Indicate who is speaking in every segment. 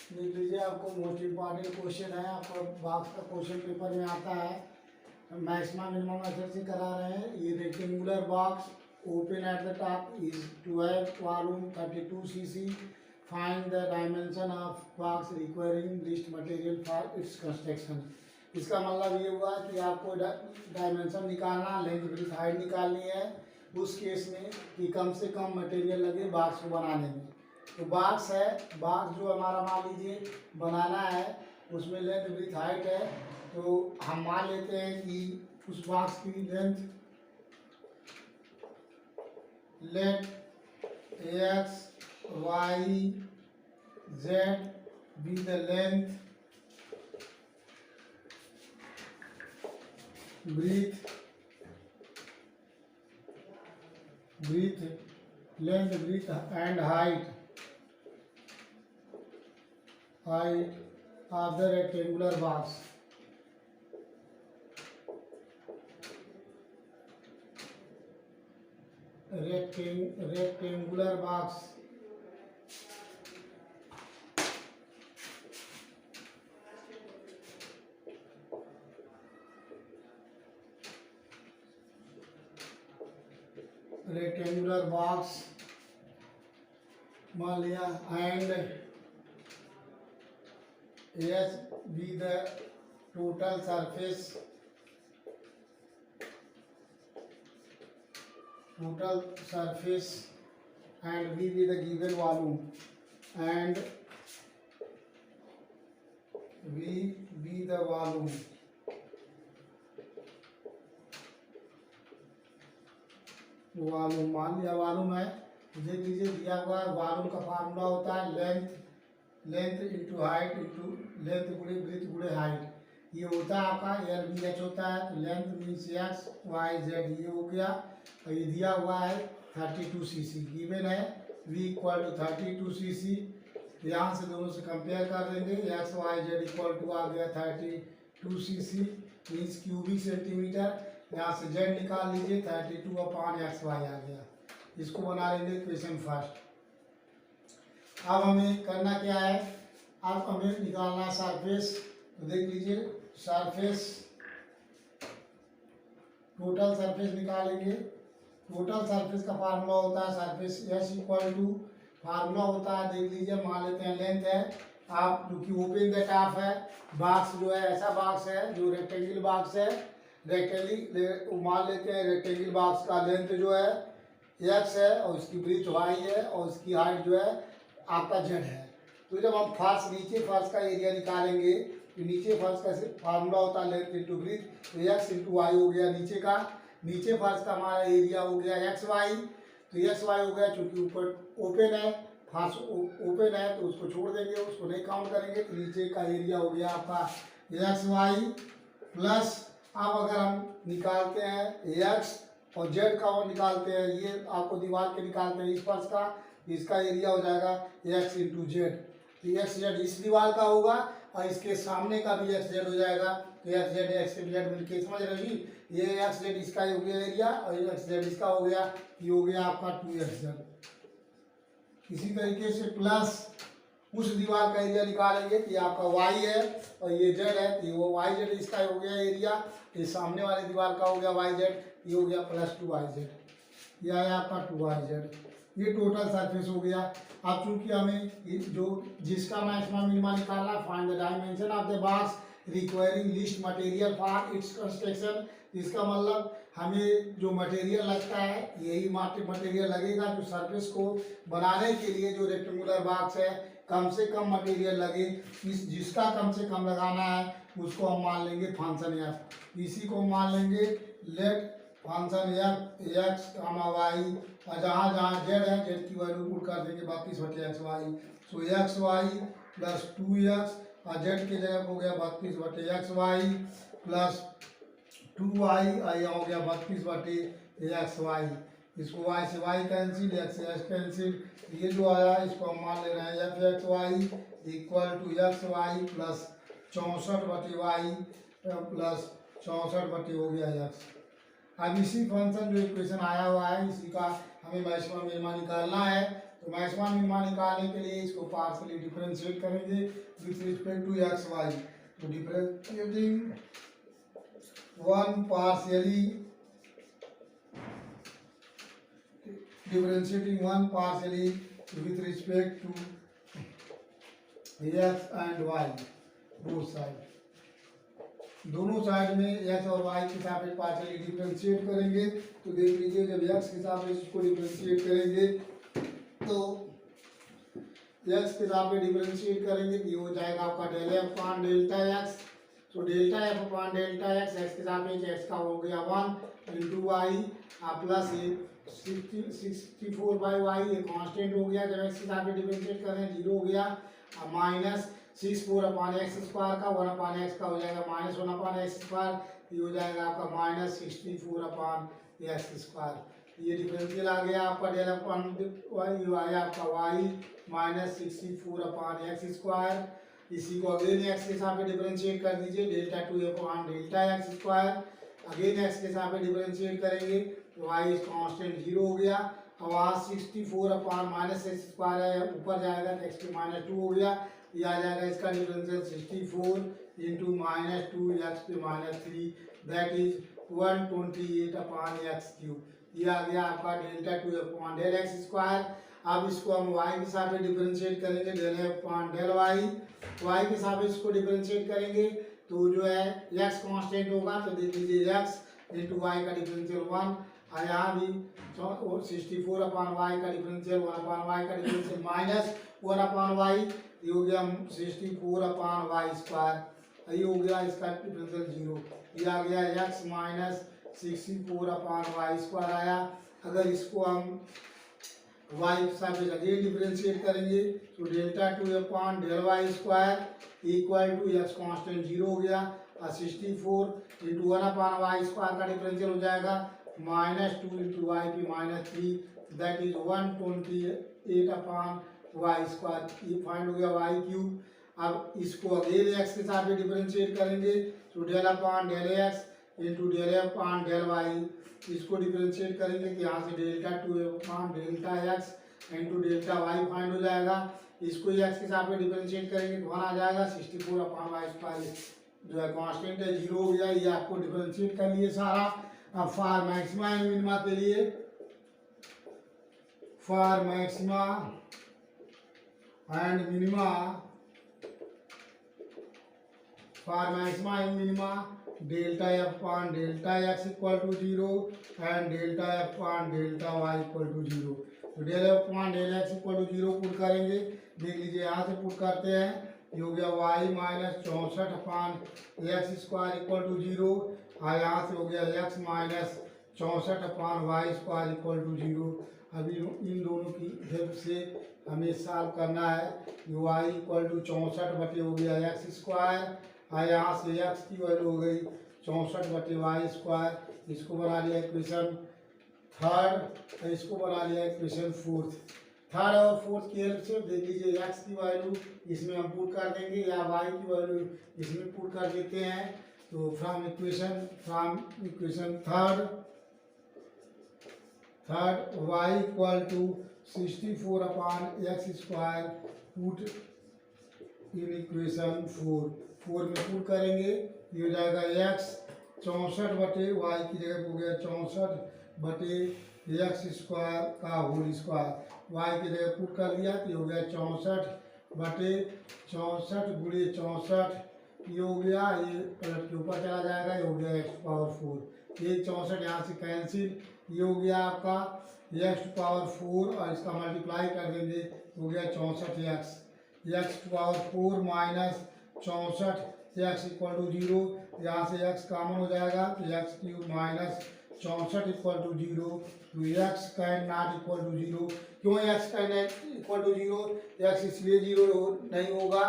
Speaker 1: देख लीजिए, आपको मोस्ट इम्पॉर्टेंट क्वेश्चन है, आपको बॉक्स का क्वेश्चन पेपर में आता है। मैक्सिमम मिनिमम मेथड से करा रहे हैं। ये rectangular box open at the top is 12 volume 32 cc। Find the dimension of box requiring list material for its construction. इसका मतलब ये हुआ कि आपको डायमेंशन निकालना, लेंथ ब्रेथ हाइट निकालनी है उस केस में कि कम से कम मटेरियल लगे बॉक्स को बनाने में। तो बॉक्स है, बॉक्स जो हमारा मान लीजिए बनाना है, उसमें लेंथ ब्रेथ हाइट है। तो हम मान लेते हैं कि उस बॉक्स की let X Y Z be the length breadth length breadth and height of the rectangular box. Rectangular box मान लिया and H be the total surface and V be the given volume and V be the volume। Volume मान लिया, volume है। देख लीजिए दिया हुआ है, वॉल्यूम का फार्मूला होता है length into height into length गुणे ब्रीथ गुणे हाइट। ये होता है आपका LBH होता है। तो length means X Y Z ये हो गया। और ये दिया हुआ है 32 cc गिवन है। V equal to 32 cc। यहाँ से दोनों से कंपेयर कर देंगे। X Y Z equal to आ गया 32 cc मीन्स क्यूबिक सेंटीमीटर। यहाँ से जेड निकाल लीजिए, 32/XY आ गया। इसको बना लेंगे क्वेश्चन फर्स्ट। अब हमें करना क्या है, अब हमें निकालना सरफेस। तो देख लीजिए सरफेस, टोटल सरफेस निकालेंगे। टोटल सरफेस का फार्मूला होता है surface S equal to, formula होता है देख लीजिए, मान लेते हैं लेंथ है आप जो कि ओपन द टॉप है। बॉक्स जो है ऐसा बॉक्स है जो रेक्टेंगल बॉक्स है। रेक्टेंगल मान लेते हैं रेक्टेंगल बॉक्स का लेंथ जो है एक्स है और उसकी ब्रीथ वाई है और उसकी हाइट जो है आपका जेड है। तो जब हम फर्श नीचे फर्श का एरिया निकालेंगे तो नीचे फर्श का फार्मूला होता है लेंथ इंटू ब्रीथ। तो एक्स इंटू वाई हो गया नीचे का। नीचे फर्श का हमारा एरिया हो गया एक्स वाई। तो एक्स वाई हो गया, चूंकि ऊपर ओपन है, फर्श ओपन है तो उसको छोड़ देंगे, उसको नहीं काउंट करेंगे। तो नीचे का एरिया हो गया आपका एक्स वाई प्लस, अब अगर हम निकालते हैं एक्स और जेड का और निकालते हैं, ये आपको दीवार के निकालते हैं इस फर्श का, इसका एरिया हो जाएगा एक्स इंटू जेड। तो एक्स जेड इस दीवार का होगा और इसके सामने का भी एक्स जेड हो जाएगा। तो एक्स जेड मिलके समझ रही, ये एक्स जेड इसका हो गया एरिया और एक्स जेड इसका हो गया, ये हो गया आपका 2XZ। इसी तरीके से प्लस उस दीवार का एरिया निकालेंगे कि आपका वाई है और ये जेड है, तो वो वाई जेड इसका हो गया एरिया। ये सामने वाले दीवार का हो गया वाई जेड, ये हो गया प्लस 2YZ। यह है आपका 2YZ। ये टोटल सरफेस हो गया। अब चूंकि हमें जो जिसका मैक्सिमम मिनिमम निकालना, find the dimension of the box requiring list material for its construction. इसका मतलब हमें जो मटेरियल लगता है यही मटेरियल लगेगा जो सरफेस को बनाने के लिए, जो रेक्टेंगुलर बॉक्स है कम से कम मटेरियल लगे। इस जिसका कम से कम लगाना है उसको हम मान लेंगे फंक्शन एफ। इसी को मान लेंगे late function F x comma y, और जहाँ जहाँ जेड है जेड की वैल्यू पुट कर देंगे 32/XY। सो एक्स वाई प्लस 2x और जेड की जगह हो गया 32/XY प्लस 2y, यहाँ हो गया 32/XY। इसको y से y कैंसिल, x से x कैंसिल। ये जो आया इसको हम मान ले रहे हैं fxy equal to xy plus 64/y plus 64 हो गया x। अब इसी फंक्शन जो इक्वेशन आया हुआ है इसी का हमें मैक्सिमम मिनिमम निकालना है। तो मैक्सिमा मिनिमा निकालने के लिए इसको पार्शियली डिफरेंशिएट करेंगे with respect to X Y. तो differentiating one partially with respect to x and y both side, दोनों साइड में x और y के सापेक्ष पार्शियली डिफरेंशिएट करेंगे। तो देख लीजिए जब x के सापेक्ष इसको डिफरेंशिएट करेंगे तो x के सापेक्ष डिफरेंशिएट करेंगे तो ये हो जाएगा आपका del F upon delta X. तो delta F upon delta X X के सापेक्ष एक्स का हो गया 1 into Y plus 64 by Y, ये कांस्टेंट हो गया जब एक्स के सापेक्ष डिफरेंशिएट कर रहे हैं 0 हो गया, माइनस 64 अपॉन एक्स स्क्वायर का 1 अपॉन एक्स का हो जाएगा माइनस 1 अपॉन एक्स स्क्वायर, ये हो जाएगा आपका माइनस 64 अपॉन एक्स स्क्वायर। ये डिफरेंशियल आ गया आपका डेल अपॉन वाई, ये आया आपका y minus 64 upon x square. इसी को अगेन एक्स के साथ डिफरेंशिएट कर दीजिए delta 2 upon delta x square, again x के साथ डिफरेंशिएट करेंगे तो वाई इज कांस्टेंट 0 हो गया। अब वहाँ 64 अपॉन माइनस एक्स स्क्वायर है ऊपर जाएगा तो एक्स के माइनस 2 हो गया, ये आ जाएगा इसका डिफरेंशियल 64 इंटू माइनस 2 एक्स पे minus 3 that is 128 upon x cube. ये आ गया आपका delta 2 upon del x square. अब इसको हम y के साथ डिफरेंशिएट करेंगे del F upon del y, y के साथ इसको डिफरेंशिएट करेंगे तो जो है x कांस्टेंट होगा, तो देख लीजिए x इंटू वाई का डिफरेंशियल 1, यहाँ भी 64 अपॉन वाई का डिफरेंशियल 1 अपॉन वाई का डिफरेंशियल माइनस 1 अपॉन वाई, ये हो गया 64 अपॉन वाई स्क्वायर, ये हो गया इसका डिफरेंशियल 0, ये आ गया x minus 64 upon y square आया। अगर इसको हम y के साथ अगेन डिफरेंशिएट करेंगे तो delta 2 upon del y square equal to x constant 0 हो गया और 64 इंटू 1 अपॉन वाई स्क्वायर का डिफरेंशियल हो जाएगा माइनस 2 इंटू वाई पे minus 3 that is 128 upon y square, ये फाइंड हो गया वाई क्यूब। अब इसको अगेन एक्स के साथ डिफरेंशिएट करेंगे तो del upon del x into del upon del y, इसको डिफरेंशिएट करेंगे कि यहाँ से delta 2 upon delta x into delta y find हो जाएगा। इसको एक्स के साथ में डिफरेंशिएट करेंगे तो 1 आ जाएगा 64 अपॉन वाई स्क्वायर जो है कांस्टेंट है 0 हो गया, ये आपको डिफरेंशिएट कर लिए सारा। अब फॉर मैक्सिमा एंड मिनिमा के लिए, for maxima and minima, for maxima and minima delta F upon delta x equal to 0 and delta F upon delta y equal to 0। तो del F upon del x equal to 0 put करेंगे, देख लीजिए यहाँ से put करते हैं, ये हो गया y minus 64 upon x square equal to 0 और यहाँ से हो गया x minus 64 upon y square equal to 0। अभी इन दोनों की हेल्प से हमें सॉल्व करना है, वाई इक्वल टू 64 बटे हो गया एक्स स्क्वायर और यहाँ से एक्स की वैल्यू हो गई 64 बटे वाई स्क्वायर, इसको बना लिया इक्वेशन थर्ड, इसको बना लिया इक्वेशन फोर्थ। थर्ड और फोर्थ की हेल्प से देख लीजिए एक्स की वैल्यू इसमें हम पुट कर देंगे या वाई की वैल्यू इसमें पुट कर देते हैं। तो from equation third y equal to 64 upon x square put in equation 4 में पुट करेंगे, ये हो जाएगा एक्स 64 बटे वाई की जगह हो गया 64 बटे एक्स स्क्वायर का होल स्क्वायर, वाई की जगह पुट कर दिया तो ये हो गया 64 बटे 64 गुणे 64, ये हो गया, ये पलट के ऊपर चला जाएगा, ये हो गया एक्स पावर 4, ये 64 यहाँ से कैंसिल, ये हो गया आपका एक्स पावर 4 और इसका मल्टीप्लाई कर देंगे हो गया 64 x power 4 minus 64 x equal to 0, यहाँ से एक्स कॉमन हो जाएगा तो x cube minus 64 equal to 0, तो x can not equal to 0। क्यों x can equal to 0? X इसलिए 0 नहीं होगा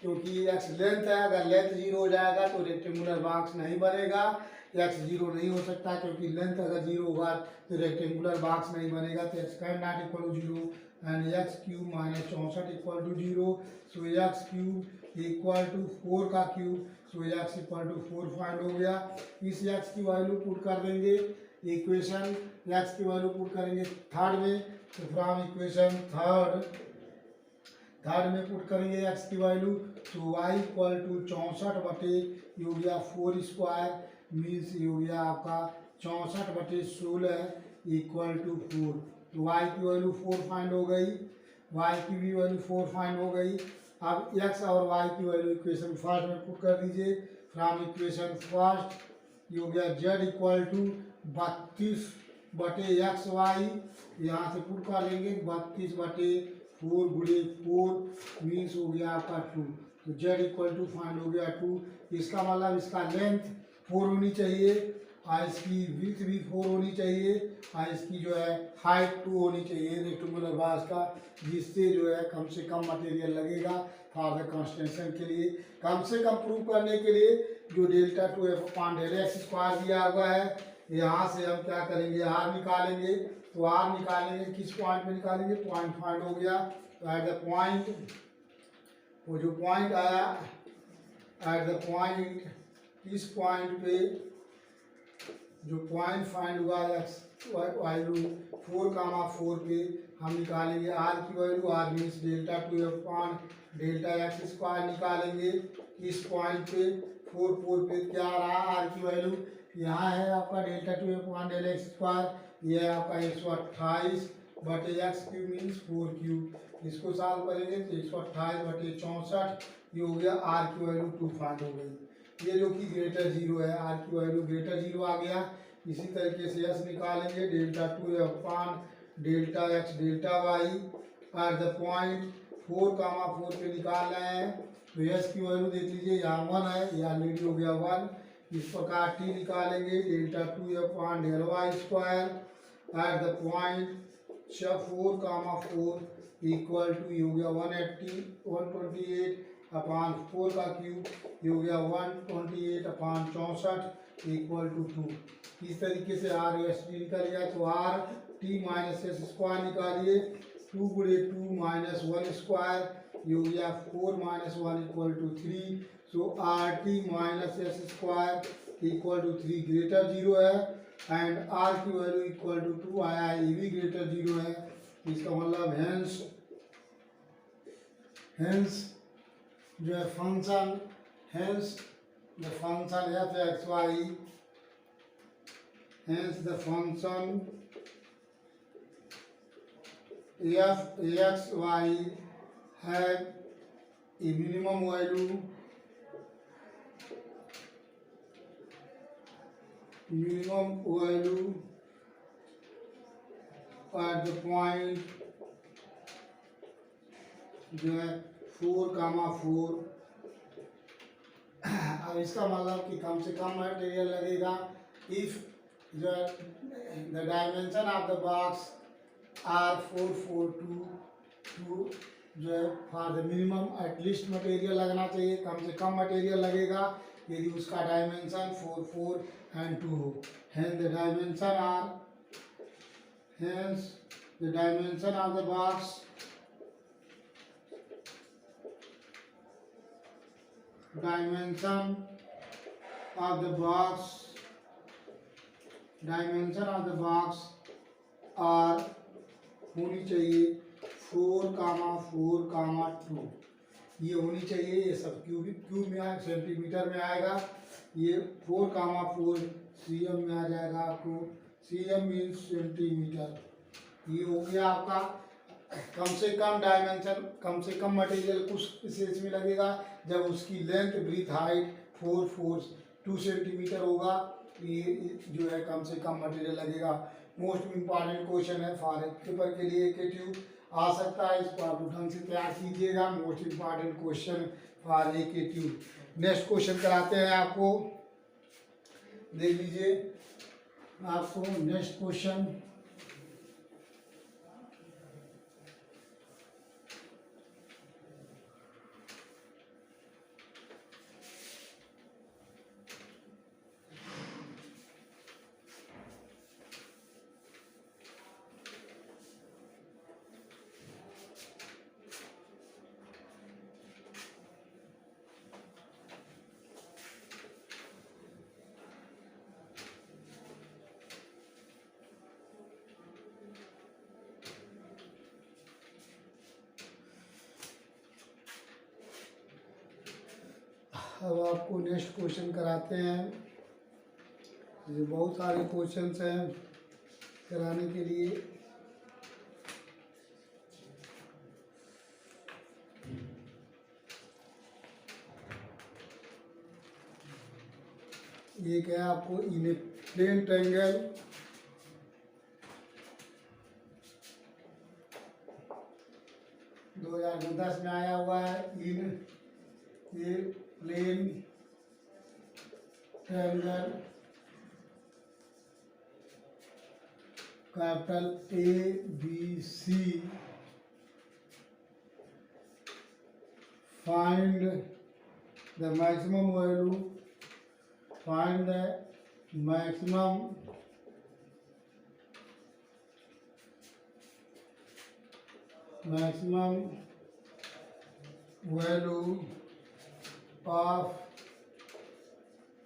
Speaker 1: क्योंकि एक्स लेंथ है, अगर लेंथ 0 हो जाएगा तो रेक्टेंगुलर बॉक्स नहीं बनेगा, एक्स 0 नहीं हो सकता क्योंकि लेंथ अगर 0 होगा तो रेक्टेंगुलर बॉक्स नहीं बनेगा, तो x can not equal to 0 and x cube minus 64 equal to 0, so x cube equal to 4 का cube, so x equal to 4 find हो गया। इस एक्स की वैल्यू पुट कर देंगे इक्वेशन, एक्स की वैल्यू पुट करेंगे थर्ड में तो फ्रॉम इक्वेशन थर्ड में पुट करेंगे x की वैल्यू, तो y इक्वल टू 64 बटे ये हो गया 4 स्क्वायर, मीन्स ये हो गया आपका 64 बटे 16 इक्वल टू 4। तो y की वैल्यू 4 फाइंड हो गई, y की भी वैल्यू 4 फाइंड हो गई। अब x और y की वैल्यू इक्वेशन फर्स्ट में पुट कर दीजिए। फ्रॉम इक्वेशन फर्स्ट ये हो गया z इक्वल टू 32 बटे एक्स वाई, यहाँ से पुट कर लेंगे 32 बटे 4 गुणे 4 मीन्स हो गया आपका 2। तो z इक्वल टू फाइंड हो गया 2। इसका मतलब इसका लेंथ 4 होनी चाहिए और इसकी विड्थ भी 4 होनी चाहिए और इसकी जो है हाइट 2 होनी चाहिए रेक्टेंगुलर बार्स का, जिससे जो है कम से कम मटेरियल लगेगा फॉर द कंस्ट्रक्शन के लिए। कम से कम प्रूव करने के लिए जो डेल्टा 2f/x² दिया हुआ है, यहाँ से हम क्या करेंगे r निकालेंगे। तो r निकालेंगे किस पॉइंट पे निकालेंगे, पॉइंट फाइंड हो गया। तो एट द पॉइंट, वो जो पॉइंट आया एट द पॉइंट, इस पॉइंट पे जो पॉइंट फाइंड हुआ वैल्यू 4,4 पे हम निकालेंगे r की value, r means delta 2f/Δx² निकालेंगे। इस पॉइंट पे 4 पे क्या रहा r की वैल्यू, यहाँ है आपका डेल्टा 2f/Δx², ये है आपका 128 बटे x³ मीन्स 4³ इसको सॉल्व करेंगे तो 128 बटे 64 ये हो गया, r की वैल्यू 2 फाइंड हो गई। ये जो कि ग्रेटर 0 है, r की वैल्यू ग्रेटर 0 आ गया। इसी तरीके से s निकालेंगे, delta 2f/Δx delta y eight the point 4,4 पे निकाल रहे हैं। तो s की वैल्यू देख लीजिए, यहाँ 1 है, ये ऑलरेडी हो गया 1। इस प्रकार t निकालेंगे, delta 2f/Δy² at the point 4,4 equal to ये हो गया 128 अपान 4 का क्यूब, ये हो गया 128 अपान 64 इक्वल टू 2। इस तरीके से r s t निकल गया। तो r t minus s square निकालिए, 2 गुणे 2 माइनस 1 स्क्वायर, ये हो गया 4 माइनस 1 इक्वल to 3। So r t minus s square equal to 3 greater 0 है एंड r की वैल्यू इक्वल टू 2 आया है, ये भी ग्रेटर 0 है। इसका मतलब हेंस जो है function, hence the function f(x, y), hence the function f(x, y) have a minimum value at the point जो है 4,4। अब इसका मतलब कि कम से कम मटेरियल लगेगा इफ जो the dimension of the box are 4,4,2 जो है for the minimum at least material लगना चाहिए, कम से कम मटेरियल लगेगा यदि उसका डायमेंशन 4, 4 एंड 2 हो। Hence the dimension of the box are होनी चाहिए 4,4,2, ये होनी चाहिए। ये सब क्यूब में आएगा, सेंटीमीटर में आएगा। ये 4,4 cm में आ जाएगा आपको, cm मीन्स सेंटीमीटर। ये हो गया आपका कम से कम डायमेंशन, कम से कम मटेरियल कुछ केस में लगेगा जब उसकी लेंथ ब्रीथ हाइट 2 सेंटीमीटर होगा, ये जो है कम से कम मटेरियल लगेगा। मोस्ट इम्पॉर्टेंट क्वेश्चन है फॉर पेपर के लिए के ट्यूब आ सकता है, इसको आप ढंग से तैयार कीजिएगा। Most important question for a के ट्यूब। नेक्स्ट क्वेश्चन कराते हैं आपको, देख लीजिए आपको नेक्स्ट क्वेश्चन। अब आपको नेक्स्ट क्वेश्चन कराते हैं। ये बहुत सारे क्वेश्चंस हैं कराने के लिए। ये क्या है आपको इन ए प्लेन ट्रायंगल दो 2010 में आया हुआ है। In a plane triangle capital ABC find the maximum value, find the maximum value of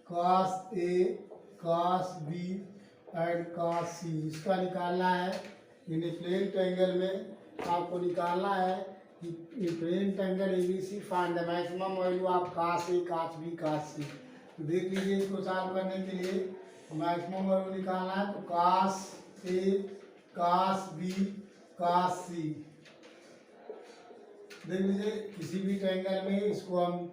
Speaker 1: cos A, cos B and cos C। इसका निकालना है। इन प्लेन ट्रायंगल में आपको निकालना है कि plane triangle ABC find the maximum value of cos A, cos B, cos C। तो देख लीजिए इसको सॉल्व करने के लिए मैक्सिमम वैल्यू निकालना है। तो cos A, cos B, cos C देख लीजिए। किसी भी ट्रायंगल में इसको हम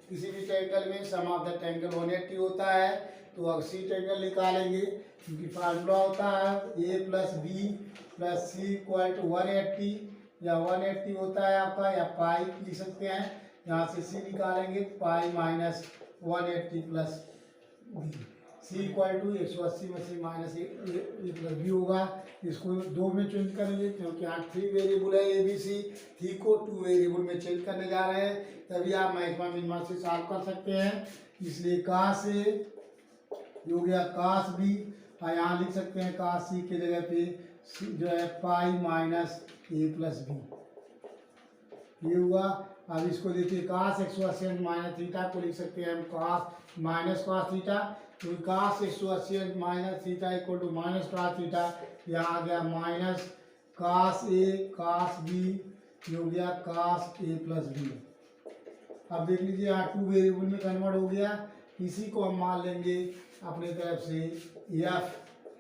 Speaker 1: किसी भी ट्रायंगल में सम ऑफ द ट्रायंगल 180 होता है। तो अब सी ट्रायंगल निकालेंगे क्योंकि फार्मूला होता है A plus B plus C equal to 180 या 180 होता है आपका, या पाई लिख सकते हैं। यहाँ से सी निकालेंगे pi minus 180 plus B, C equal to 180 में से माइनस ए प्लस बी होगा। इसको दो में चेंज करेंगे क्योंकि यहाँ 3 वेरिएबल है ABC, 3 को 2 वेरिएबल में चेंज करने जा रहे हैं, तभी आप मैक्सिमम मिनिमम से सॉल्व कर सकते हैं। इसलिए cos A हो गया cos B, और यहाँ लिख सकते हैं cos C की जगह पे जो है pi minus A plus B, ये हुआ। अब इसको देखिए cos 180 माइनस थीटा को लिख सकते हैं हम cos माइनस cos थीटा। तो cos 180 minus theta equal to minus cos theta, यहाँ आ गया minus cos A cos B, ये हो गया cos A प्लस बी। अब देख लीजिए यहाँ 2 वेरिएबल में कन्वर्ट हो गया। इसी को हम मान लेंगे अपने तरफ से F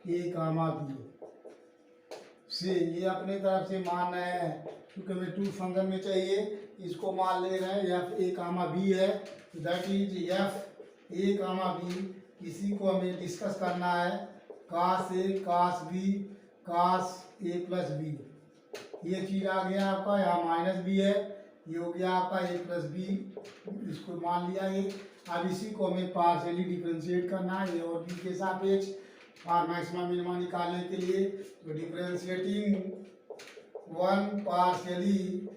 Speaker 1: A कामा B से, ये अपने तरफ से मान रहे हैं क्योंकि हमें 2 फंक्शन में चाहिए। इसको मान ले रहे हैं F A कामा B है, that is F A comma B। इसी को हमें डिस्कस करना है cos A cos B cos A plus B। ये चीज़ आ गया आपका, यहाँ माइनस B है, ये हो गया आपका A प्लस B, इसको मान लिया ये। अब इसी को हमें पार्शियली डिफरेंशिएट करना है A और B के सापेक्ष और मैक्सिमम मिनिमम निकालने के लिए। तो differentiating one partially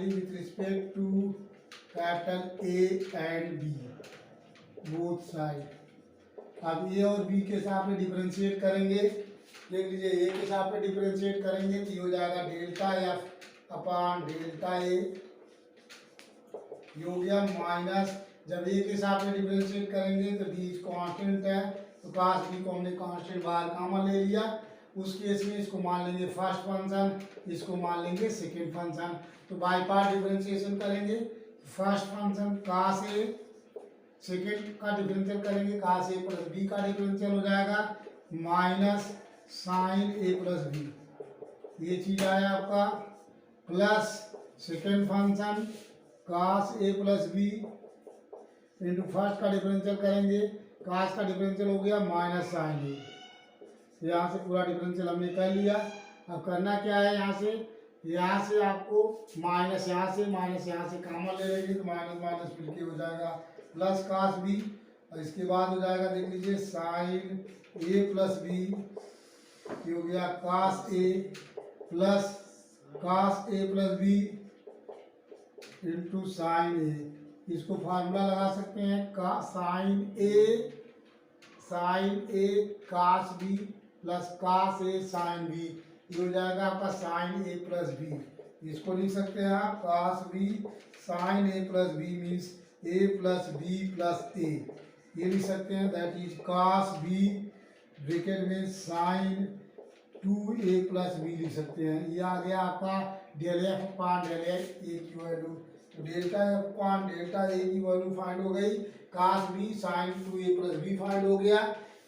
Speaker 1: with respect to capital A and B both side. अब A और B के साथ में डिफरेंशिएट करेंगे। देख लीजिए A के साथ में डिफरेंशिएट करेंगे तो ये हो जाएगा delta F upon delta A, ये हो गया माइनस। जब A के साथ में डिफरेंशिएट करेंगे तो B कांस्टेंट है, तो cos B को हमने कांस्टेंट बाहर कॉमन ले लिया। उस केस में इसको मान लेंगे फर्स्ट फंक्शन, इसको मान लेंगे सेकेंड फंक्शन। तो बाई पार्ट डिफरेंशिएशन करेंगे। First function cos A, second का डिफरेंशियल करेंगे cos A प्लस B का डिफरेंशियल हो जाएगा minus sine A plus B, ये चीज आया आपका। Plus second function cos A plus B into first का डिफरेंशियल करेंगे, cos का डिफरेंशियल हो गया माइनस साइन A। यहाँ से पूरा डिफरेंशियल हमने कर लिया। अब करना क्या है, यहाँ से आपको माइनस यहाँ से कॉमन ले लेंगे तो माइनस माइनस मिल के हो जाएगा प्लस cos B, और इसके बाद हो जाएगा देख लीजिए साइन A प्लस B, ये हो गया cos A plus cos A plus B into sine A। इसको फार्मूला लगा सकते हैं का sine A cos B plus cos A sine B, ये हो जाएगा आपका साइन A प्लस B। इसको लिख सकते हैं आप cos B sine A plus B means A plus B plus A, ये लिख सकते हैं। That is cos B bracket में साइन 2a प्लस बी लिख सकते हैं। ये आ गया आपका del F upon del X A की वैल्यू। तो delta F upon delta A की वैल्यू फाइंड हो गई, cos B sine 2a plus B find हो गया।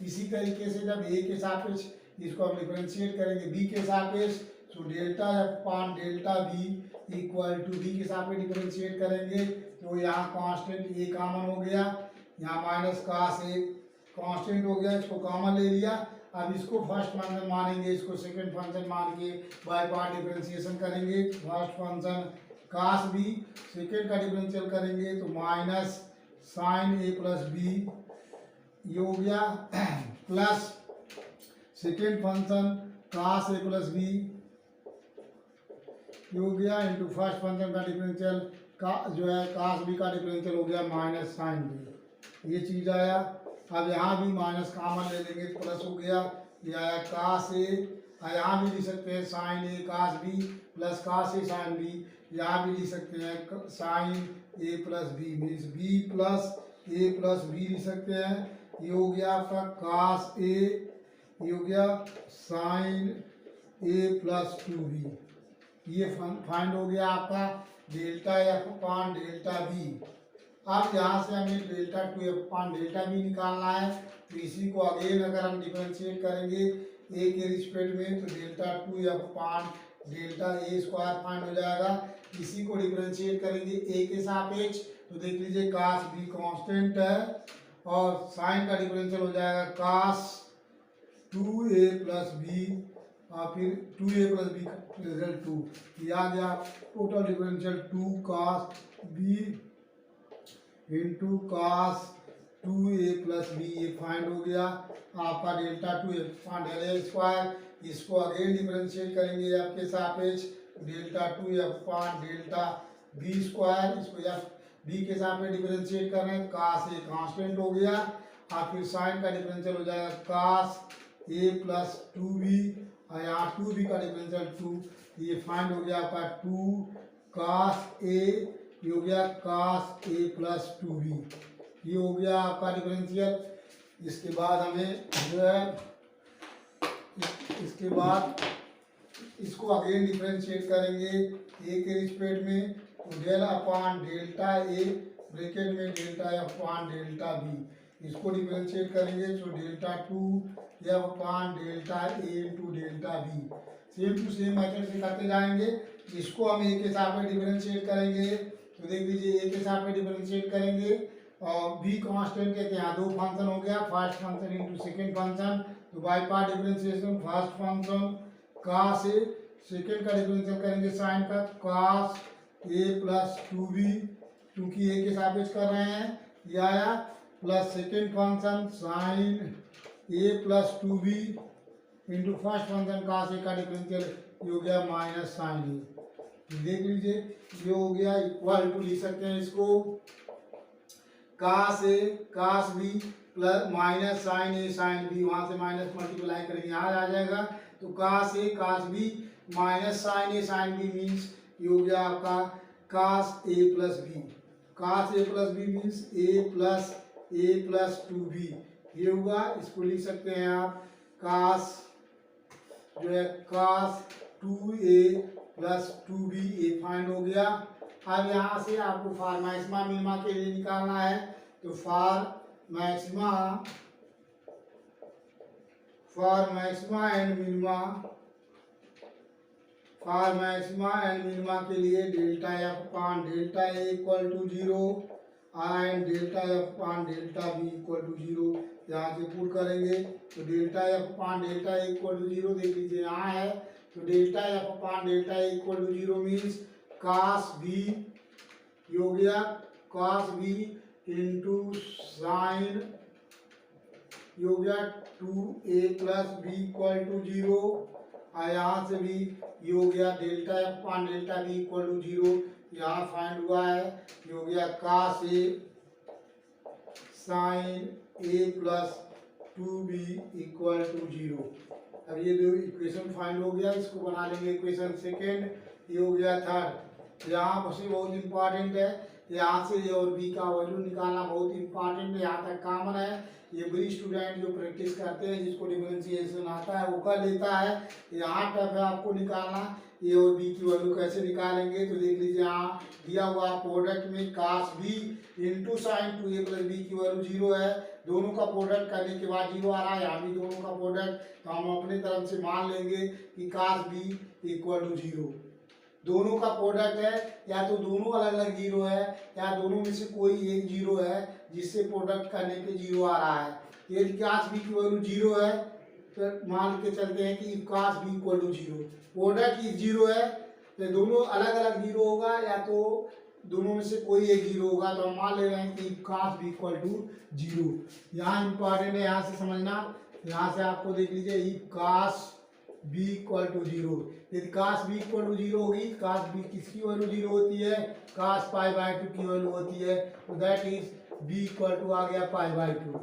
Speaker 1: इसी तरीके से जब ए के सापेक्ष इसको हम डिफरेंशिएट करेंगे बी के सापेक्ष, तो delta F upon delta B equal to B के सापेक्ष डिफरेंशिएट करेंगे, तो यहाँ कांस्टेंट ए कॉमन हो गया, यहाँ माइनस कास ए कांस्टेंट हो गया, इसको कॉमन ले लिया। अब इसको फर्स्ट फंक्शन मानेंगे, इसको सेकंड फंक्शन मान के बाय पार्ट डिफरेंशिएशन करेंगे। First function cos B, second का डिफरेंशियल करेंगे तो minus sine A plus B, ये हो गया plus second function cos A plus B, ये हो गया इंटू फर्स्ट फंक्शन का डिफरेंशियल का जो है कास बी का डिफरेंशियल हो गया माइनस साइन बी, ये चीज़ आया। अब यहाँ भी माइनस कॉमन ले लेंगे, प्लस हो गया, ये आया कास ए, यहाँ भी लिख सकते हैं sine A cos B plus cos A sine B, यहाँ भी लिख सकते हैं sine A plus B means B plus A plus B लिख सकते हैं। ये हो गया आपका कास ए, ये हो गया साइन ए प्लस 2b, ये फाइंड हो गया आपका delta F upon delta B. अब यहाँ से हमें delta 2 f upon delta B निकालना है, तो इसी को अगेन अगर हम डिफरेंशिएट करेंगे ए के रिस्पेक्ट में, तो डेल्टा 2 एफ अपान डेल्टा ए स्क्वायर फाइंड हो जाएगा। इसी को डिफरेंशिएट करेंगे ए के सापेक्ष, तो देख लीजिए कास बी कांस्टेंट है और साइन का डिफरेंशियल हो जाएगा कास 2a प्लस बी और फिर 2a प्लस बी रिजल्ट 2, ये आ गया total differential 2 cos B into cos 2a plus B, ये फाइंड हो गया आपका delta 2 upon del A square. इसको अगेन डिफरेंशिएट करेंगे आपके सापेक्ष, delta 2 upon delta B square, इसको या बी के सापेक्ष डिफरेंशिएट कर रहे हैं, कास ए कांस्टेंट हो गया और फिर साइन का डिफरेंशियल हो जाएगा कास ए प्लस 2b और यहाँ 2b का डिफरेंशियल 2, ये फाइंड हो गया आपका 2 कास ए, ये हो गया कास ए प्लस 2b, ये हो गया आपका डिफरेंशियल। इसके बाद हमें जो है इसके बाद इसको अगेन डिफरेंशिएट करेंगे ए के रिस्पेक्ट में, तो del upon delta A bracket में डेल्टा अपान डेल्टा बी, इसको डिफरेंशिएट करेंगे तो delta 2 f upon delta A into delta B, same to same method से करते जाएंगे। इसको हम ए के सापेक्ष डिफरेंशिएट करेंगे, तो देख लीजिए ए के सापेक्ष डिफरेंशिएट करेंगे और बी कांस्टेंट के यहाँ दो फंक्शन हो गया, first function into second function, तो by part differentiation first function cos A, second का डिफरेंशियल करेंगे साइन का कास ए प्लस 2b, क्योंकि ए के सापेक्ष कर रहे हैं, ये आया plus second function sine A plus 2b into first function cos A का डिफरेंशियल, ये हो गया माइनस साइन ए। देख लीजिए ये हो गया इक्वल टू, लिख सकते हैं इसको cos A cos B plus minus sine A sine B, वहाँ से माइनस मल्टीप्लाई करेंगे यहाँ आ जाएगा, तो cos A cos B minus sine A sine B means ये हो गया आपका cos A plus B, cos A plus B means A plus 2b, ये हुआ। इसको लिख सकते हैं आप कास जो है कास 2a प्लस 2b, ये फाइंड हो गया। अब यहाँ से आपको फॉर मैक्सिमा मिनिमा के लिए निकालना है, तो फॉर मैक्सिमा एंड मिनिमा के लिए delta F upon delta A equal to 0 and delta F upon delta B equal to 0, यहाँ से पुट करेंगे तो delta F upon delta A equal to 0, देख लीजिए यहाँ है, तो delta F upon delta A equal to 0 means cos B, ये हो गया कास बी इंटू साइन, ये हो गया 2a plus B equal to 0 और यहाँ से भी ये हो गया delta F upon delta B equal to 0, यहाँ फाइंड हुआ है, ये हो गया cos A sine A plus 2b equal to 0। अब ये दो इक्वेशन फाइंड हो गया, इसको बना लेंगे इक्वेशन सेकेंड, ये हो गया थर्ड। यहाँ पर बहुत इंपॉर्टेंट है, यहाँ से ए और बी का वैल्यू निकालना बहुत इंपॉर्टेंट है, यहाँ तक कॉमन है। ये बड़ी स्टूडेंट जो प्रैक्टिस करते हैं, जिसको डिफरेंशिएशन आता है, वो कर लेता है। यहाँ टफ है आपको निकालना ए और बी की वैल्यू कैसे निकालेंगे। तो देख लीजिए, यहाँ दिया हुआ प्रोडक्ट में cos b into sine 2a plus B की वैल्यू 0 है। दोनों का प्रोडक्ट करने के बाद 0 आ रहा है, यहाँ भी दोनों का प्रोडक्ट, तो हम अपने तरफ से मान लेंगे कि cos b इक्वल टू 0। दोनों का प्रोडक्ट है, या तो दोनों अलग अलग 0 है, या दोनों में से कोई एक 0 है जिससे प्रोडक्ट करने पे 0 आ रहा है। यदि cos b की वैल्यू 0 है तो मान के चलते हैं कि cos b equal to 0, product ही 0 है, तो दोनों अलग अलग 0 होगा, या तो दोनों में से कोई एक 0 होगा। तो हम मान ले रहे हैं कि cos b इक्वल टू 0। यहाँ इंपॉर्टेंट है, यहाँ से समझना। यहाँ से आपको देख लीजिए, cos b इक्वल टू 0, यदि cos b इक्वल टू 0 होगी, cos b किसकी वैल्यू 0 होती है, cos पाई बाई 2 की वैल्यू होती है। तो that is b equal to आ गया पाई बाई 2,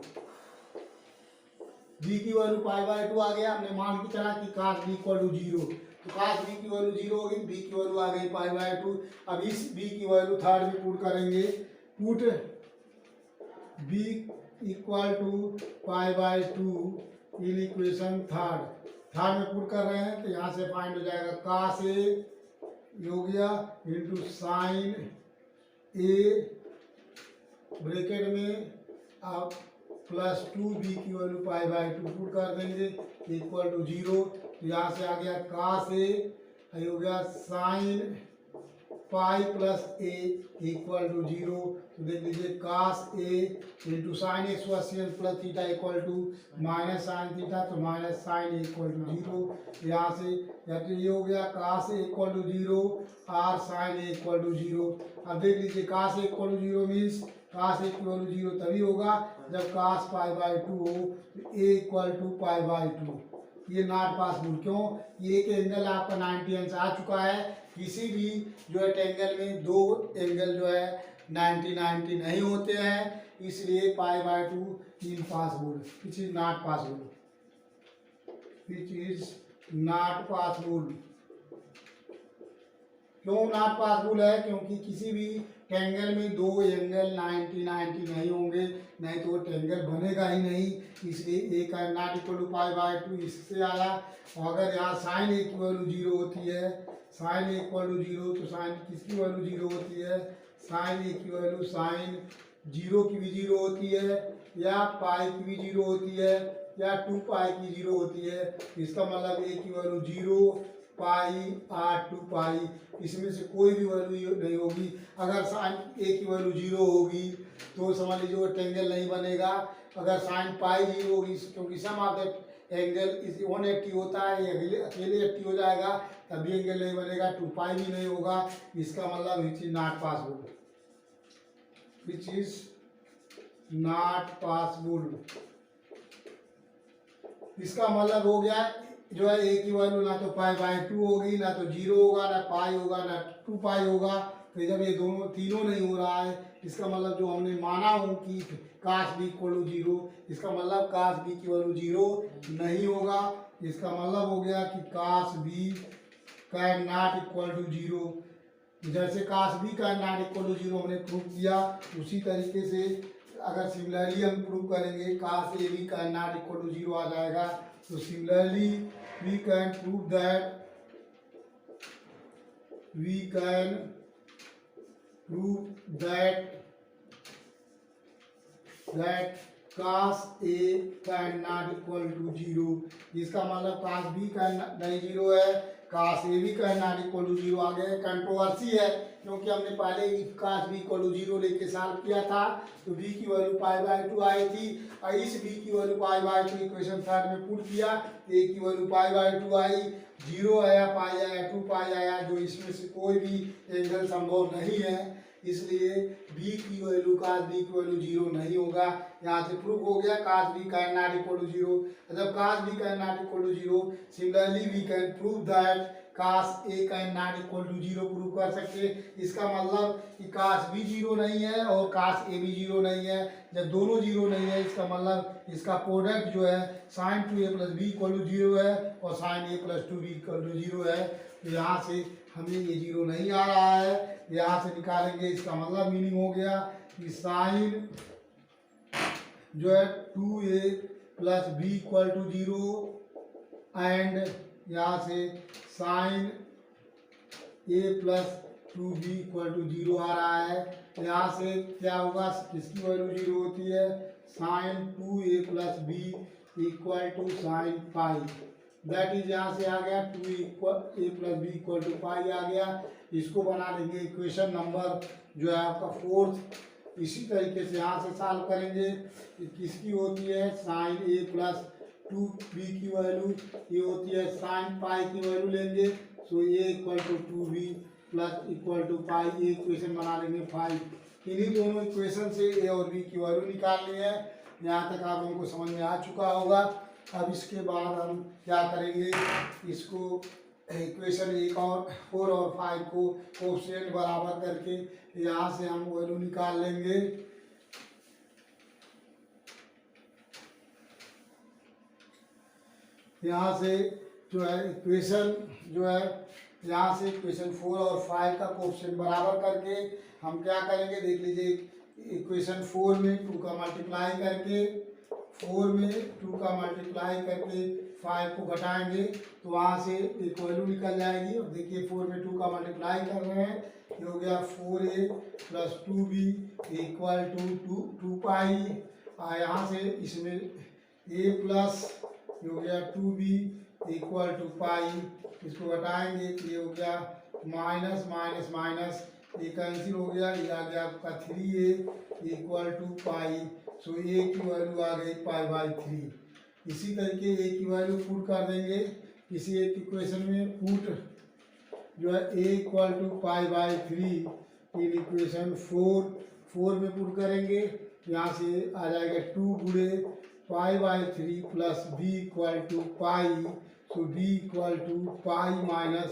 Speaker 1: b की वैल्यू पाई बाई 2 आ गया। हमने मान के चला कि cos b इक्वल टू 0, तो cos b की वैल्यू 0 होगी, b की वैल्यू आ गई पाई बाई 2। अब इस b की वैल्यू थर्ड में पुट करेंगे, put b equal to pi by 2 in equation third में पुट कर रहे हैं। तो यहाँ से फाइंड हो जाएगा cos a हो गया इंटू साइन a ब्रैकेट में आप प्लस 2b की वैल्यू पाई बाई 2 पुट कर देंगे इक्वल टू 0। तो यहाँ से आ गया cos a हो गया sine pi plus a equal to 0। तो देख लीजिए cos a into sine x plus theta equal to minus sine theta, तो माइनस साइन इक्वल टू 0। यहाँ से या तो ये हो गया cos a इक्वल टू 0 और साइन a इक्वल टू 0। अब देख लीजिए cos a equal to 0 means cos a equal to 0 तभी होगा जब cos पाई बाई 2 हो, तो a equal to pi by 2। ये नॉट पॉसिबल, क्यों? ये एक एंगल आपका 90 अंश आ चुका है। किसी भी जो है एंगल में दो एंगल जो है 90 नहीं होते हैं, इसलिए पाई by 2 impossible, which is not possible, which is not possible. क्यों नॉट पॉसिबल है? क्योंकि किसी भी ट्रायंगल में दो एंगल 90 नहीं होंगे, नहीं तो ट्रायंगल बनेगा ही नहीं। इसलिए ए का not equal to pi by 2 इससे आया। और अगर यहाँ साइन ए की वैल्यू 0 होती है, साइन ए इक्वल टू 0, तो साइन किसकी वैल्यू 0 होती है, साइन ए की वैल्यू साइन 0 की भी 0 होती है, या पाई की भी 0 होती है, या 2 पाई की 0 होती है। इसका मतलब ए की वैल्यू 0 पाई और 2 पाई, इसमें से कोई भी वैल्यू नहीं होगी। अगर साइन ए की वैल्यू 0 होगी तो समझ लीजिए वो ट्रायंगल नहीं बनेगा। अगर साइन पाई 0 होगी, क्योंकि सम ऑफ द एंगल इज 180 होता है, ये अकेले 80 हो जाएगा, तभी एंगल नहीं बनेगा। 2 पाई भी नहीं होगा। इसका मतलब which is not possible, which is not possible. इसका मतलब हो गया जो है ए की वैल्यू ना तो पाई बाई 2 होगी, ना तो 0 होगा, ना पाई होगा, ना 2 पाई होगा। तो जब ये दोनों तीनों नहीं हो रहा है, इसका मतलब जो हमने माना हो कि cos b इक्वल टू 0, इसका मतलब cos b की वैल्यू 0 नहीं होगा। इसका मतलब हो गया कि cos b का नॉट इक्वल टू 0। जैसे cos b का नॉट इक्वल टू 0 हमने प्रूव किया, उसी तरीके से अगर सिमिलरली हम प्रूव करेंगे cos a b का नॉट इक्वल टू 0 आ जाएगा। तो similarly we can prove that cos a can not equal to 0। इसका मतलब cos b का नहीं 0 है, cos a b का नॉट इक्वल टू 0 आ गया। कंट्रोवर्सी है, क्योंकि हमने पहले cos b इक्वल टू 0 लेके सॉल्व किया था, तो b की वैल्यू पाई बाई 2 आई थी, और इस b की वैल्यू पाई बाई 2 इक्वेशन थर्ड में पुट किया, a की वैल्यू पाई बाई 2 आई, 0 आया, पाई आया, 2 पाई आया, जो इसमें से कोई भी एंगल संभव नहीं है। इसलिए b की वैल्यू cos b की वैल्यू 0 नहीं होगा। यहाँ से प्रूव हो गया cos b का नॉट इक्वल टू 0। जब cos b का not equal to 0, similarly we can prove that cos A का not equal to zero prove कर सकते। इसका मतलब कि काश बी जीरो नहीं है और काश ए भी जीरो नहीं है। जब दोनों जीरो नहीं है इसका मतलब इसका प्रोडक्ट जो है sine two A plus B equal to zero है और sine A plus two B equal to zero है। तो यहाँ से हमें ये जीरो नहीं आ रहा है, यहाँ से निकालेंगे। इसका मतलब मीनिंग हो गया कि साइन जो है two A plus B equal to zero and यहाँ से sine A plus two B equal to zero आ रहा है। यहाँ से क्या होगा, किसकी वैल्यू जीरो होती है, sine two A plus B equal to sine pi. That is यहाँ से आ गया two equal A plus B equal to pi आ गया। इसको बना लेंगे इक्वेशन नंबर जो है आपका 4th। इसी तरीके से यहाँ से सॉल्व करेंगे। किसकी होती है, sine A plus two B की वैल्यू ये होती है साइन पाई की वैल्यू लेंगे। So A equal to two B plus equal to pi, ये इक्वेशन बना लेंगे 5। इन्हीं दोनों इक्वेशन से ए और बी की वैल्यू निकालनी है। यहाँ तक आप लोगों को समझ में आ चुका होगा। अब इसके बाद हम क्या करेंगे, इसको इक्वेशन 1 और 4 और 5 को कोएफिशिएंट बराबर करके यहाँ से हम वैल्यू निकाल लेंगे। यहाँ से जो है इक्वेशन जो है यहाँ से इक्वेशन 4 और 5 का कोएफिशिएंट बराबर करके हम क्या करेंगे, देख लीजिए। इक्वेशन 4 में 2 का मल्टीप्लाई करके 4 में 2 का मल्टीप्लाई करके 5 को घटाएंगे तो वहाँ से एक वैल्यू निकल जाएगी। और देखिए 4 में 2 का मल्टीप्लाई कर रहे हैं, ये हो गया 4a plus 2b equal to 2 पाई। यहाँ से इसमें a प्लस ये हो गया 2b इक्वल टू पाई। इसको घटाएंगे तो ये हो गया माइनस माइनस माइनस, ये कैंसिल हो गया, ये आ गया आपका 3a equal to pi. So a की वैल्यू आ गई पाई बाई 3। इसी तरीके a की वैल्यू पुट कर देंगे किसी एक इक्वेशन में। पुट जो है a equal to pi by 3 in equation 4 में पुट करेंगे। यहाँ से आ जाएगा 2 गुणे pi by 3 plus b equal to pi. So b equal to pi minus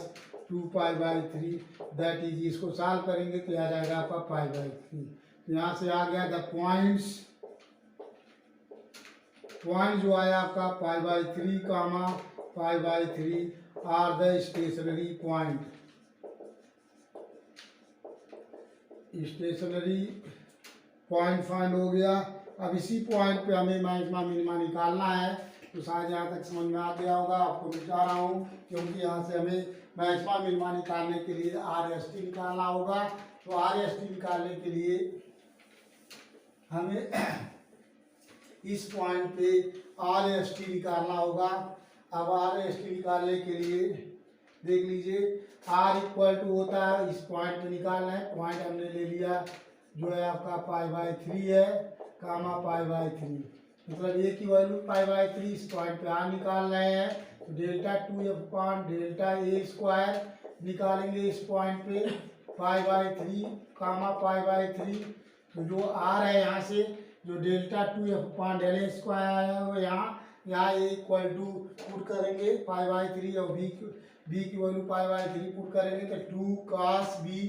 Speaker 1: 2 pi by 3। That is, इसको सॉल्व करेंगे तो आ जाएगा आपका पाई बाई 3। यहाँ से आ गया द पॉइंट जो आया आपका pi by 3 comma pi by 3 are the stationary point. Stationary point find हो गया। अब इसी पॉइंट पे हमें मैक्सिमा मिनिमा निकालना है। तो शायद यहाँ तक समझ में आ गया होगा, आपको मिटा रहा हूँ क्योंकि यहाँ से हमें मैक्सिमा मिनिमा निकालने के लिए RST निकालना होगा। तो RST निकालने के लिए हमें इस पॉइंट पे RST निकालना होगा। अब RST निकालने के लिए देख लीजिए, R इक्वल टू होता है, इस पॉइंट पे निकालना है। पॉइंट हमने ले लिया जो है आपका पाई बाई 3 है कामा पाई बाई 3, मतलब a की वैल्यू पाई बाई 3 इस पॉइंट पे R निकाल रहे हैं। तो delta 2f upon delta a square निकालेंगे इस पॉइंट पे पाई बाई 3 कामा पाई बाई 3। तो जो R है यहाँ से जो delta 2f upon del a square आया है वो यहाँ a इक्वल टू पुट करेंगे पाई बाई 3 और b की वैल्यू पाई बाई 3 पुट करेंगे तो 2 cos b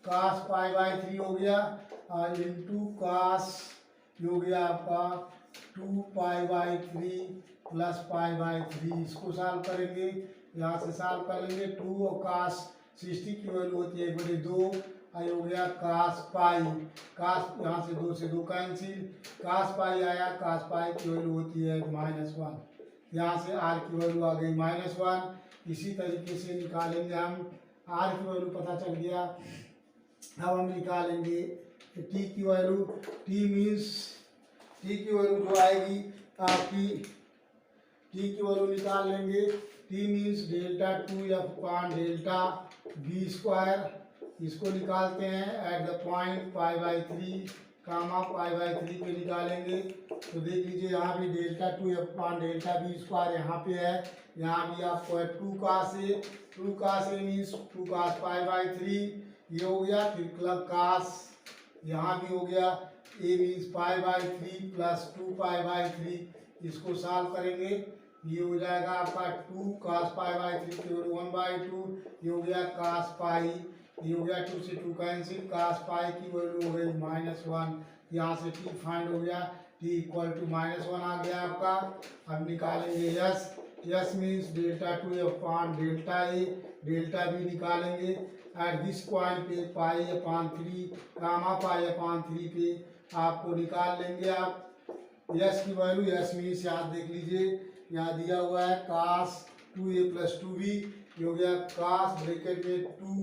Speaker 1: cos pi by 3 हो गया इंटू cos हो गया आपका 2 pi by 3 plus pi by 3। इसको सॉल्व करेंगे, यहाँ से सॉल्व कर लेंगे। 2 और cos 60 की वैल्यू होती है 1/2, आई हो गया cos पाई। cos यहाँ से 2 से 2 कैंसिल, cos पाई आया, cos पाई की वैल्यू होती है -1। यहाँ से r की वैल्यू आ गई -1। इसी तरीके से निकालेंगे हम, r की वैल्यू पता चल गया। अब हम निकालेंगे t की वैल्यू। t की वैल्यू जो आएगी आपकी, t की वैल्यू निकाल लेंगे। t means delta 2f upon delta b square. इसको निकालते हैं at the point pi by 3 comma pi by 3 पे निकालेंगे। तो देख लीजिए यहाँ भी delta 2f upon delta b square यहाँ पे है, यहाँ भी आपको है 2 cos a means 2 cos pi by 3 ये हो गया। फिर क्लब cos यहाँ भी हो गया, a means pi by 3 plus 2 pi by 3। इसको सॉल्व करेंगे ये हो जाएगा आपका 2 cos पाई बाई 3 केवल 1/2, ये हो गया cos पाई, ये हो गया 2 से 2 कैंसिल, cos पाई की वैल्यू हो गई -1, यहाँ से t फाइंड हो गया, t इक्वल टू -1 आ गया आपका। अब निकालेंगे yes, yes means delta 2 upon delta A, delta B निकालेंगे एट दिस पॉइंट पे pi upon 3 gamma pi upon 3 पे आपको निकाल लेंगे आप यस की वैल्यू। यस मीन्स यहाँ देख लीजिए, यहाँ दिया हुआ है cos 2a प्लस 2b, ये हो गया cos ब्रैकेट में 2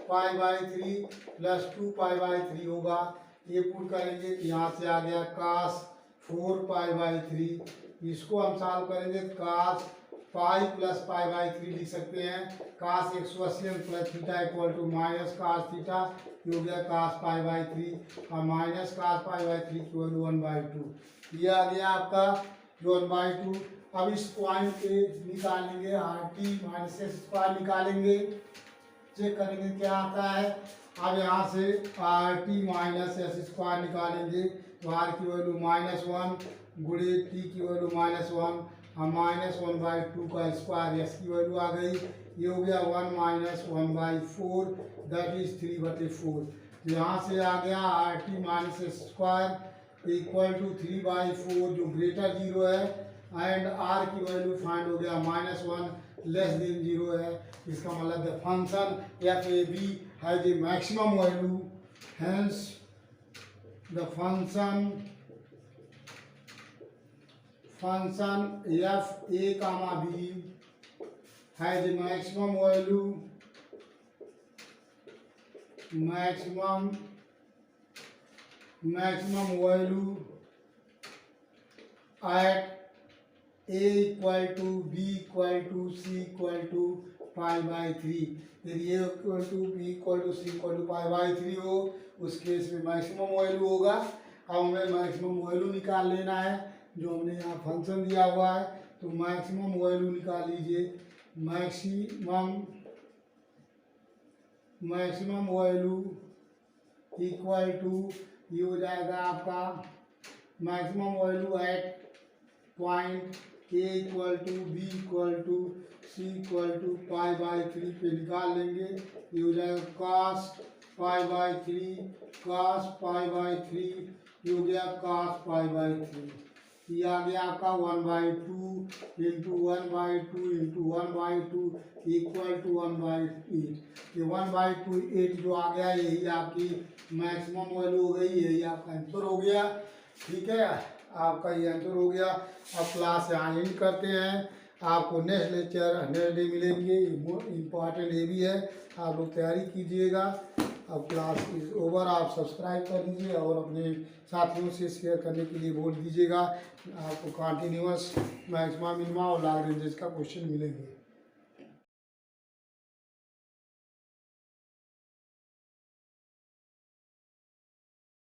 Speaker 1: pi by 3 plus 2 pi by 3 होगा, ये पुट करेंगे तो यहाँ से आ गया cos 4 पाई बाई 3, इसको हम सॉल्व करेंगे cos pi plus pi by 3 लिख सकते हैं, cos 180 plus theta equal to minus cos theta, ये हो गया cos पाई बाई 3 और माइनस cos पाई बाई 3 की वैल्यू 1/2, ये आ गया आपका 1/2। अब इस पॉइंट पे निकालेंगे RT माइनस एक्स स्क्वायर निकालेंगे, चेक करेंगे क्या आता है। अब यहाँ से RT माइनस एक्स स्क्वायर निकालेंगे तो R की वैल्यू -1 गुणे T की वैल्यू -1 और -1/2 का स्क्वायर, एक्स की वैल्यू आ गई, ये हो गया 1 - 1/4 दैट इज 3/4। यहाँ से आ गया RT minus X square equal to 3/4 जो ग्रेटर 0 है एंड R की वैल्यू फाइंड हो गया -1 लेस देन 0 है, इसका मतलब the function F A B has a maximum value, hence the function F A comma B has a maximum value, maximum value at a equal to B equal to C equal to pi by 3। यदि A equal to B equal to C equal to pi by 3 हो उस case में maximum value होगा। अब हमें maximum value निकाल लेना है, जो हमने यहाँ फंक्शन दिया हुआ है, तो मैक्सिमम वैल्यू निकाल लीजिए। मैक्सिमम वैल्यू इक्वल टू ये हो जाएगा आपका maximum value at point A equal to B equal to C equal to pi by 3 पे निकाल लेंगे, ये हो जाएगा cos pi by 3 cos pi by 3, ये हो गया cos पाई बाई 3, ये आ गया आपका 1/2 इंटू 1/2 इंटू 1/2 इक्वल टू 1/8। ये 1/8 जो आ गया यही आपकी मैक्सिमम वैल्यू हो गई, यही आपका आंसर हो गया। ठीक है, आपका ये आंसर हो गया। अब क्लास यहाँ एंड करते हैं, आपको नेक्स्ट लेक्चर 100 डे मिलेंगे, इम्पॉर्टेंट ये भी है, आप लोग तैयारी कीजिएगा। अब क्लास इज ओवर, आप सब्सक्राइब कर दीजिए और अपने साथियों से शेयर करने के लिए बोल दीजिएगा। आपको कंटिन्यूअस मैक्सिमम मिनिमम और लॉग रेंजेस का क्वेश्चन मिलेंगे।